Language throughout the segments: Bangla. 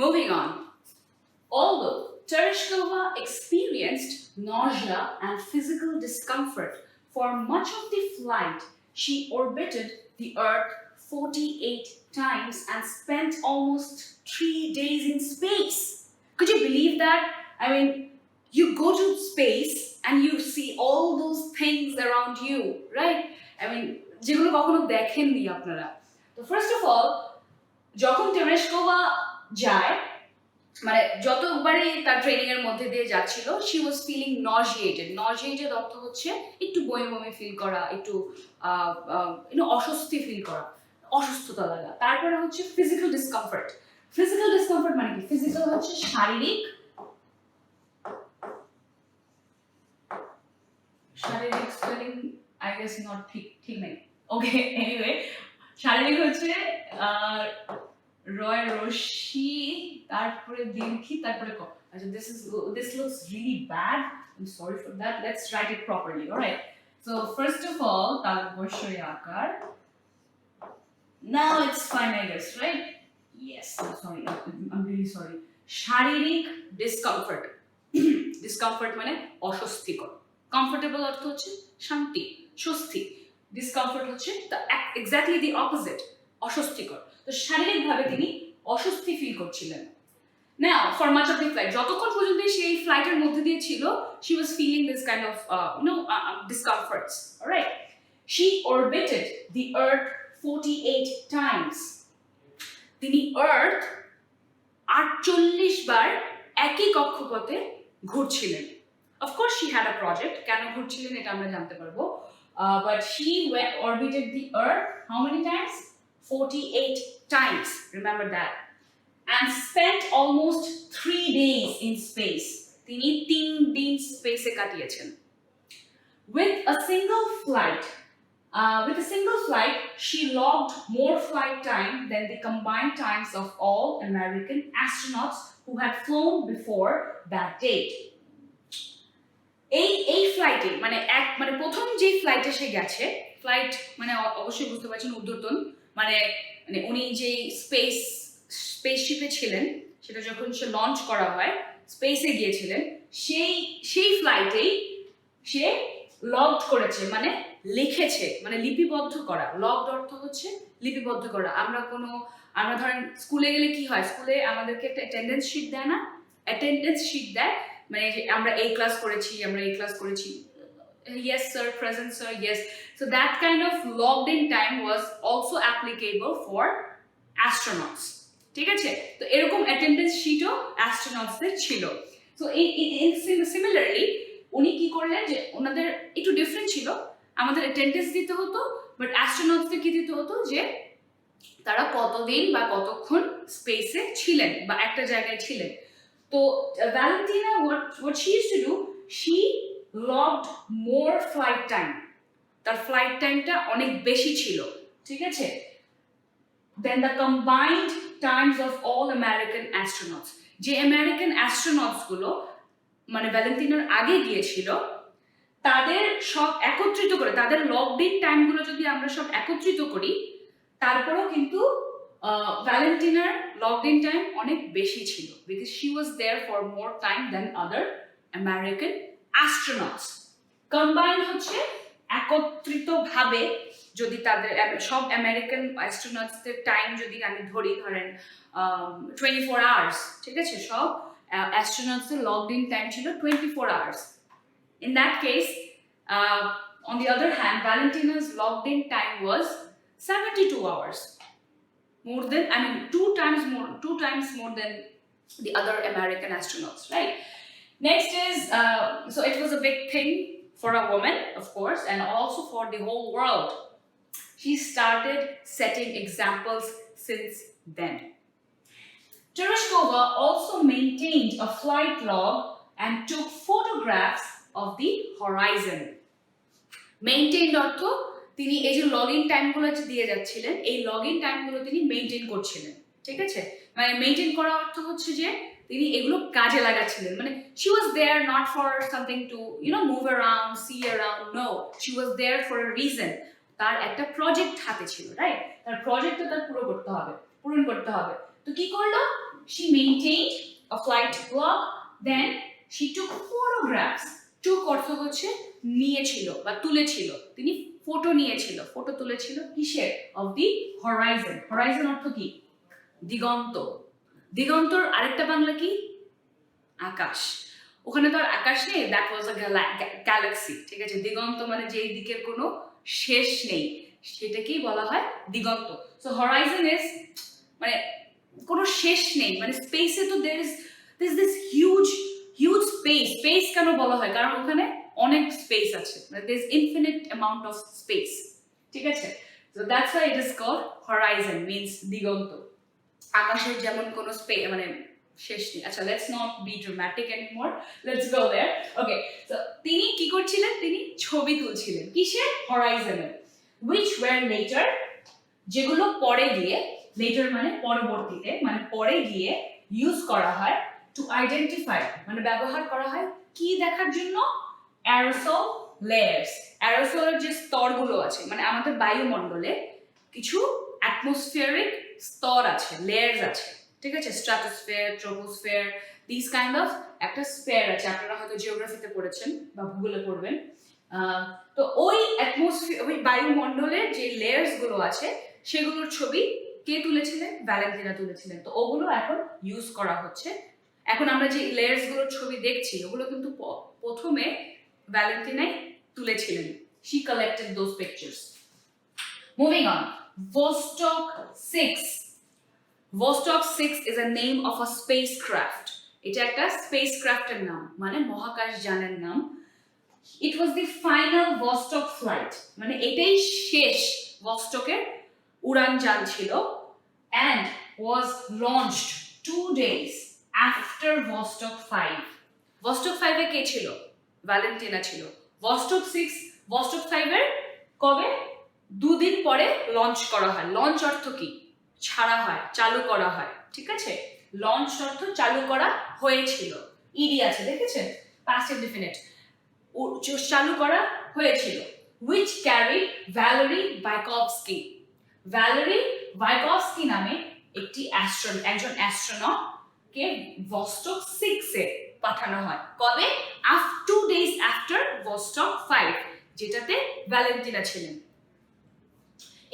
Moving on. Although Tereshkova experienced nausea and physical discomfort for much of the flight, she orbited the Earth 48 times and spent almost 3 days in space. Could you believe that? I mean, you go to space and you see all those things around you, right? I mean, যেগুলো কখনো দেখেননি আপনারা। তো ফার্স্ট অফ অল যখন টেরেশকোভা যায়, মানে যতবারই তার ট্রেনিং এর মধ্যে দিয়ে যাচ্ছিল, শি ওয়াজ ফিলিং নজিয়েটেড অর্থ হচ্ছে একটু বমি বমি ফিল করা, একটু অস্বস্তি ফিল করা, অসুস্থতা লাগা। তারপরে হচ্ছে ফিজিক্যাল ডিসকমফর্ট মানে কি? ফিজিক্যাল হচ্ছে শারীরিক স্পেলিং আই গেস নট ঠিক নেই, ওকে এনিওয়ে শারীরিক হচ্ছে রয় রশি, তারপরে দীর্ঘি, তারপরে ক। আচ্ছা, this looks really bad, I'm sorry for that, let's write it properly. All right, so first of all তালবস্যই আকার, now it's fine I guess, right? Yes, I'm sorry, I'm really sorry. শারীরিক ডিসকমফর্ট ডিসকমফর্ট মানে অস্বস্তিকর, কমফোর্টেবল অর্থ হচ্ছে শান্তি স্বস্তি, ডিসকমফর্ট হচ্ছে এক্স্যাক্টলি দি অপোজিট, অস্বস্তিকর। তো শারীরিকভাবে তিনি অস্বস্তি ফিল করছিলেন। Now, for much of the flight, যতক্ষণ পর্যন্ত সেই ফ্লাইটের মধ্যে দিয়ে ছিল, she was feeling this kind of discomforts. All right, she orbited the Earth 48 times. তিনি আর্থ 48 বার একই কক্ষপথে ঘুরছিলেন। Of course, she had a project. কেন ঘুরছিলেন এটা আমরা জানতে পারবো। But she orbited the Earth how many times? 48 times. Remember that. And spent almost 3 days in space. তিনি 3 দিন স্পেসে কাটিয়েছেন। With a single flight, she logged more flight time than the combined times of all American astronauts who had flown before that date. এই ফ্লাইটে মানে প্রথম যে ফ্লাইটে সে গেছে, ফ্লাইট মানে অবশ্যই বুঝতে পারছেন ঊর্ধ্বতন, মানে উনি যে স্পেসশিপে ছিলেন, সেটা যখন সে লঞ্চ করা হয়, স্পেসে গিয়েছিলেন, সেই ফ্লাইটেই সে লগড করেছে, মানে লিখেছে, মানে লিপিবদ্ধ করা। লগড অর্থ হচ্ছে লিপিবদ্ধ করা। আমরা ধরেন স্কুলে গেলে কি হয়, স্কুলে আমাদেরকে একটা অ্যাটেন্ডেন্স শিট দেয় না, অ্যাটেন্ডেন্স শিট দেয়, মানে যে আমরা এই ক্লাস করেছি, yes sir, present sir, yes. So that kind of logged in time was also applicable for astronauts. ঠিক আছে? তো এরকম অ্যাটেন্ডেন্স শিটও অ্যাস্ট্রোনটসদের ছিল। সো সিমিলারলি উনি কি করলেন, যে ওনাদের একটু ডিফারেন্ট ছিল, আমাদের অ্যাটেন্ডেন্স দিতে হতো, বাট অ্যাস্ট্রোনটসদের কি দিতে হতো, যে তারা কতদিন বা কতক্ষণ স্পেসে ছিলেন বা একটা জায়গায় ছিলেন। তো Valentina, what she used to do, she logged more flight time. তার ফ্লাইট টাইমটা অনেক বেশি ছিল, ঠিক আছে, than the combined times of all American astronauts. যে আমেরিকান অ্যাস্ট্রোনটস গুলো মানে ভ্যালেন্টিনার আগে গিয়েছিল, তাদের সব একত্রিত করে, তাদের লগড ইন টাইম গুলো যদি আমরা সব একত্রিত করি, তারপরেও কিন্তু ভ্যালেন্টিনার লগড ইন টাইম অনেক বেশি ছিল, because she was there for more time then other American astronauts. Combine হচ্ছে একত্রিতভাবে, যদি তাদের সব আমেরিকান অ্যাস্ট্রোনটসদের টাইম যদি আমি ধরেন 24 আওয়ার্স, ঠিক আছে, সব অ্যাস্ট্রোনটসদের লগড ইন টাইম ছিল 24 hours. In that case, on the other hand, Valentina's logged in time was 72 hours. More than, 2 times more than the other American astronauts, right? Next is, so it was a big thing for a woman, of course, and also for the whole world. She started setting examples since then. Tereshkova also maintained a flight log and took photographs of the horizon. Maintained অর্থ তিনি এই যে লগইন টাইমগুলো দিয়ে যাচ্ছিলেন, এই লগইন টাইমগুলো তিনি মেইনটেইন করছিলেন, ঠিক আছে, মানে মেইনটেইন করা অর্থ হচ্ছে যে তিনি এগুলো কাজে লাগাচ্ছিলেন, মানে she was there not for something to move around, see around, no, she was there for a reason. তার একটা প্রজেক্ট হাতে ছিল, রাইট, তার প্রজেক্টটা তার পূরণ করতে হবে। তো কি করলো, she maintained a flight blog, then she took photographs. took অর্থ হচ্ছে নিয়েছিল বা তুলেছিল, তিনি ফটো নিয়েছিল, ফটো তুলেছিল কিসের? of the horizon. horizon অর্থ কি? দিগন্ত। দিগন্তর আরেকটা বাংলা কি? আকাশ। ওখানে তো আর আকাশ নেই, দ্যাট ওয়াজ আ গ্যালাক্সি, ঠিক আছে? দিগন্ত মানে যেই দিকের কোনো শেষ নেই সেটাকেই বলা হয় দিগন্ত। সো হরাইজন ইজ মানে কোনো শেষ নেই, মানে স্পেসে তো there is this huge space কেন বলা হয়? কারণ ওখানে অনেক স্পেস আছে, মানে there is infinite amount of space, ঠিক আছে? So that's why it is called horizon, means দিগন্ত। আকাশের যেমন কোনো স্পেস মানে শেষ নেই। আচ্ছা, let's not be dramatic anymore, let's go there. Okay, so তিনি কি করছিলেন? তিনি ছবি তুলছিলেন কিসের? হরাইজনের। which were later, যেগুলো পরে গিয়ে, later মানে পরবর্তীতে, মানে পরে গিয়ে ইউজ করা হয় to identify, মানে ব্যবহার করা হয় কি দেখার জন্য? aerosol layers. aerosolের যে স্তরগুলো আছে, মানে আমাদের বায়ুমণ্ডলে কিছু atmospheric স্তর আছে, লেয়ার্স আছে, ঠিক আছে? Stratosphere, troposphere, this kind of একটা স্ফিয়ার আছে, আপনারা হয়তো জিওগ্রাফিতে পড়েছেন বা ভূগোলে পড়বেন। তো ওই অ্যাটমসফিয়ার, ওই বায়ুমণ্ডলের যে লেয়ার্স গুলো আছে সেগুলোর ছবি কে তুলেছিলেন? ভ্যালেন্টিনা তুলেছিলেন। তো ওগুলো এখন ইউজ করা হচ্ছে। এখন আমরা যে লেয়ার্স গুলোর ছবি দেখছি ওগুলো কিন্তু প্রথমে ভ্যালেন্টিনাই তুলেছিলেন। She collected those pictures. Moving on, Vostok 6. Vostok 6 is a name of a spacecraft. এটা একটা স্পেসক্রাফটের নাম, মানে মহাকাশযানের নাম। It was the final Vostok flight, মানে এটাই শেষ ভস্টকের উড়ানযান ছিল, and was launched 2 days after Vostok 5. Vostok 5 এ কে ছিল? ভ্যালেন্টিনা ছিল। Vostok 6, Vostok 5 এর কবে? 2 দিন পরে লঞ্চ করা হয়। লঞ্চ অর্থ কি? ছাড়া হয়, চালু করা হয়, ঠিক আছে? লঞ্চ অর্থ চালু করা হয়েছিল, ইডি আছে, দেখেছেন? past indefinite, চালু করা হয়েছিল। which carried Valery Vykovsky. Valery Vykovsky নামে একজন অ্যাস্ট্রোনট কে Vostok 6 এ পাঠানো হয়। কবে? 2 days after Vostok 5, যেটাতে ভ্যালেন্টিনা ছিলেন।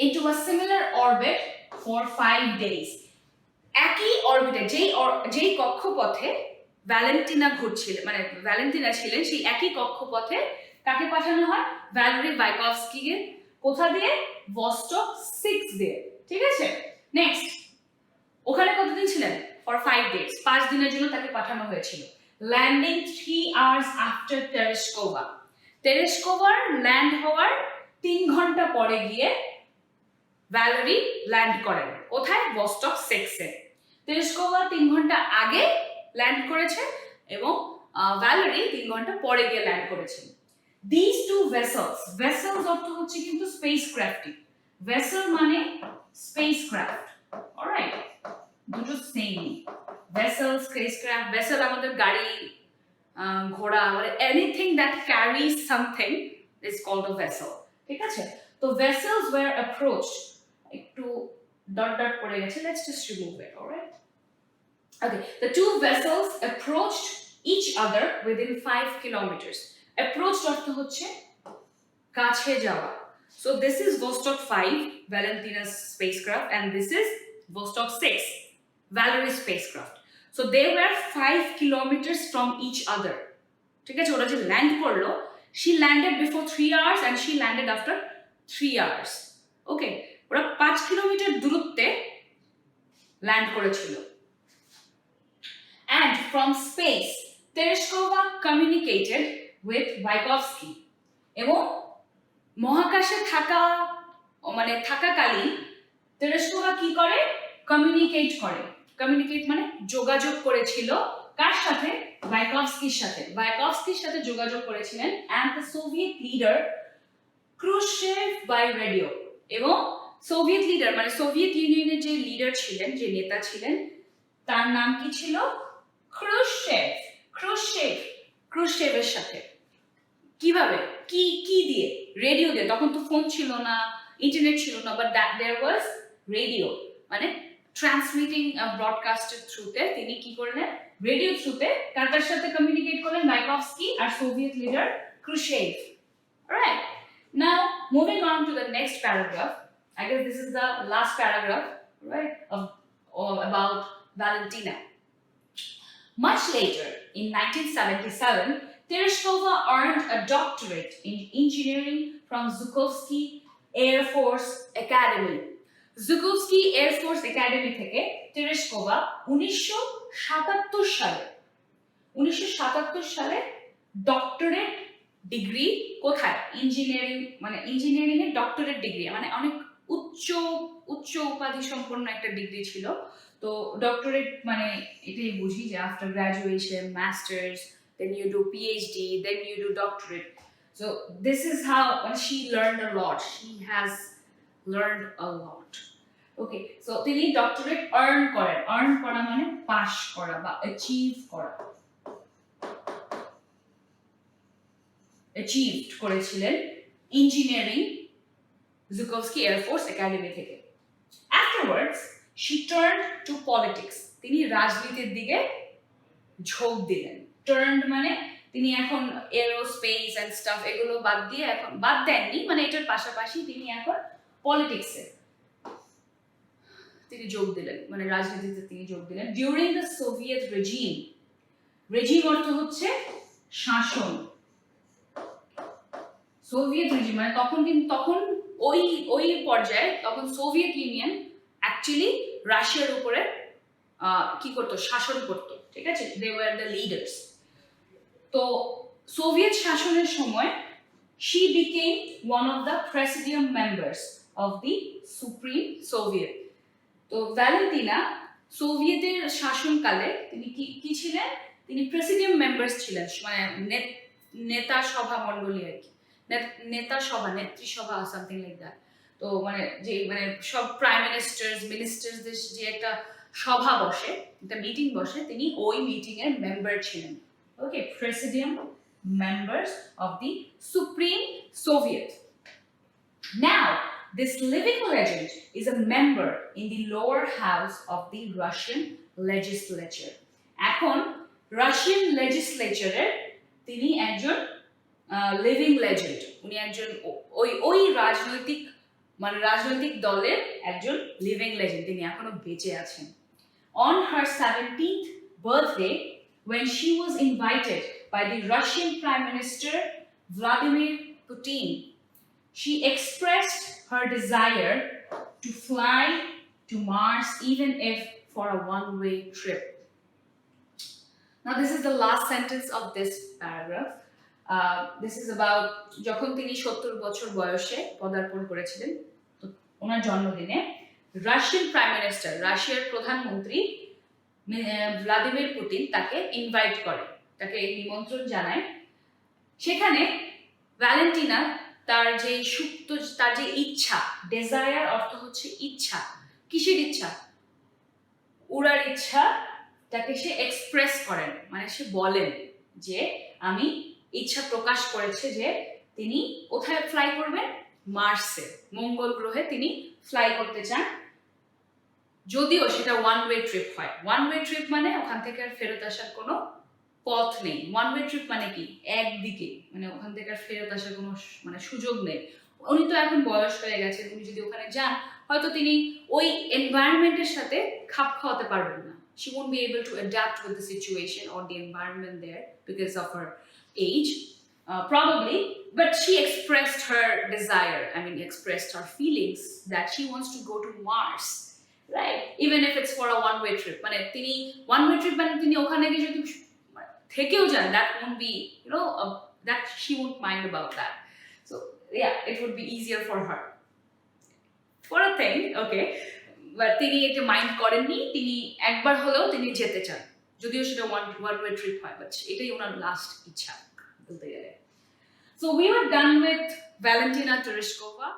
into a similar orbit for 5 days. একই অরবিটে, যেই কক্ষপথে ভ্যালেন্টিনা ঘুরছিলেন, মানে ভ্যালেন্টিনা ছিলেন, সেই একই কক্ষপথে কাকে পাঠানো হয়? ভ্যালেরি ভাইকভস্কি কে। কোথা দিয়ে? Vostok 6 দিয়ে, ঠিক আছে? নেক্সট, ওখানে কতদিন ছিলেন? ফর 5 days, 5 দিনের জন্য তাকে পাঠানো হয়েছিল। Landing 3 hours after Tereshkova. তেরেশকোভার ল্যান্ড হওয়ার 3 ঘন্টা পরে গিয়ে ভ্যালেরি ল্যান্ড করেন। কোথায়? Vostok 6 এ। তেরেশকোভা 3 ঘন্টা আগে ল্যান্ড করেছে এবং ভ্যালেরি 3 ঘন্টা পরে গিয়ে ল্যান্ড করেছেন। These two vessels, vessels অর্থ হচ্ছে কিন্তু স্পেসক্রাফটই। ভেসেল মানে স্পেসক্রাফট, অলরাইট? দুটো সেম। Vessel, spacecraft. ভেসেল আমাদের গাড়ি, ঘোড়া, মানে anything that carries something is called a vessel, ঠিক আছে? তো vessels were approached, একটু ডট ডট পড়ে গেছে, let's just remove it, alright? Okay, the two vessels approached each other within 5 kilometers. Approached অর্থ হচ্ছে কাছে যাওয়া। So this is Vostok 5, Valentina's spacecraft, and this is Vostok 6, Valery's spacecraft. So they were 5 kilometers from each other. ঠিক আছে? ওরা যে ল্যান্ড করলো, she landed before 3 hours and she landed after 3 hours. ওকে, ওরা 5 কিলোমিটার দূরত্বে ল্যান্ড করেছিল। And from space, Tereshkova communicated with Vykovsky. এবং মহাকাশে থাকাকালীন তেরেশকোভা কি করে? কমিউনিকেট করে। কমিউনিকেট মানে যোগাযোগ করেছিল কার সাথে? ভাইকভস্কির সাথে। ভাইকভস্কির সাথে যোগাযোগ করেছিলেন and the Soviet leader Khrushchev by radio. এবং সোভিয়েত লিডার মানে সোভিয়েত ইউনিয়নের যে লিডার ছিলেন, যে নেতা ছিলেন, তার নাম কি ছিল? Khrushchev. Khrushchevের সাথে কিভাবে? কি দিয়ে? রেডিও দিয়ে। তখন তো ফোন ছিল না, ইন্টারনেট ছিল না, বাট there was radio, মানে ট্রান্সমিটিং ব্রডকাস্টের থ্রুতে তিনি কি করলেন, রেডিও থ্রুতে কার সাথে কমিউনিকেট করলেন, মাইকভস্কি আর Soviet leader Khrushchev. Alright, now moving on to the next paragraph. I guess this is the last paragraph, right, about Valentina. Much later, in 1977, Tereshkova earned a doctorate in engineering from Zhukovsky Air Force Academy. Zhukovsky Air Force Academy থেকে Tereshkova 1977 সালে ডক্টরেট ডিগ্রি কোথায়, ইঞ্জিনিয়ারিং এর ডক্টরেট ডিগ্রি, মানে অনেক উচ্চ উপাধি সম্পন্ন একটা ডিগ্রি ছিল। তো ডক্টরেট মানে এটাই বুঝি যে after graduation, masters, then you do PhD, then you do doctorate. So this is how she learned a lot. She has learned a lot. Okay, so তিনি ডক্টরেট আর্ন করা মানে পাস করা বা অ্যাচিভ করা, অ্যাচিভড করেছিলেন ইঞ্জিনিয়ারিং জুকোভস্কি এয়ার ফোর্স একাডেমি থেকে। Afterwards, she turned to politics. তিনি রাজনীতির দিকে ঝোঁক দিলেন। টার্নড মানে তিনি এখন এরোস্পেস এন্ড স্টাফ এগুলো বাদ দেননি, মানে এটার পাশাপাশি তিনি এখন পলিটিক্সে তিনি যোগ দিলেন, মানে রাজনীতিতে তিনি যোগ দিলেন। ডিউরিং দ্য সোভিয়েত রেজিম অর্থ হচ্ছে শাসন, সোভিয়েত রেজিম মানে তখন ওই পর্যায়ে তখন সোভিয়েত ইউনিয়ন অ্যাকচুয়ালি রাশিয়ার উপরে কি করতো, শাসন করতো, ঠিক আছে, দে ওয়ার দ্য লিডার্স। তো সোভিয়েত শাসনের সময় she became one of the presidium members of the Supreme Soviet. তো ভ্যালেন্টিনা সোভিয়েতের শাসনকালে তিনি কি ছিলেন, তিনি প্রেসিডিয়াম মেম্বার্স ছিলেন, মানে নেতা সভা মণ্ডলী আর কি, নেত্রী সভা সামথিং লাইক দ্যাট। তো মানে সব প্রাইম মিনিস্টার্সদের যে একটা সভা বসে, একটা মিটিং বসে, তিনি ওই মিটিং এর মেম্বার ছিলেন। ওকে, presidium members of the Supreme Soviet. Now, this living legend is a member in the lower house of the Russian legislature. এখন রাশিয়ান লেজিসলেচারের তিনি একজন লিভিং লেজেন্ড, উনি একজন ওই রাজনৈতিক দলের একজন লিভিং লেজেন্ড, তিনি এখনো বেঁচে আছেন। On her 17th birthday, when she was invited by the Russian Prime Minister Vladimir Putin, she expressed her desire to fly to Mars even if for a one-way trip. Now this is the last sentence of this paragraph. This is about যখন তিনি 70 বছর বয়সে পদার্পণ করেছিলেন, তো ওনার জন্মদিনে রাশিয়ান প্রাইম মিনিস্টার, রাশিয়ার প্রধানমন্ত্রী ভ্লাদিমির পুতিন তাকে ইনভাইট করে, তাকে নিমন্ত্রণ জানায়। সেখানে ভ্যালেন্টিনা তার যে ইচ্ছা, ডেজায়ার অর্থ হচ্ছে ইচ্ছা, কিসের ইচ্ছা, উড়ার ইচ্ছা, তাকে সে এক্সপ্রেস করেন, মানে সে বলেন যে আমি ইচ্ছা প্রকাশ করেছে যে তিনি কোথায় ফ্লাই করবেন, মার্সে, মঙ্গল গ্রহে তিনি ফ্লাই করতে চান, যদিও সেটা ওয়ান ওয়ে ট্রিপ হয়। ওয়ান ওয়ে ট্রিপ মানে ওখান থেকে আর ফেরত আসার কোনো পথ নেই। ওয়ান ওয়ে ট্রিপ মানে কি, একদিকে, মানে ওখান থেকে আর ফেরত আসার কোনো সুযোগ নেই। উনি তো এখন বয়স হয়ে গেছে, উনি যদি ওখানে যান হয়তো তিনি ওই এনভায়রনমেন্টের সাথে খাপ খাওয়াতে পারবেন না। She won't be able to adapt with the situation or the environment there because of her age, probably. But she expressed her desire, expressed her feelings that she wants to go to Mars, right? Even if it's for a one-way trip. মানে তিনি one-way trip মানে তিনি ওখানে গিয়ে যদি থেকেও যান, that won't be, that she won't mind about that. So yeah, it would be easier for her. For a thing, okay. But তিনি এটা মাইন্ড করেননি, তিনি একবার হলেও তিনি যেতে চান, যদিও সেটা ওয়ান ওয়ে ট্রিপ হয়, বাট এটাই ওনার লাস্ট ইচ্ছা বলতে গেলে। So we were done with Valentina Tereshkova.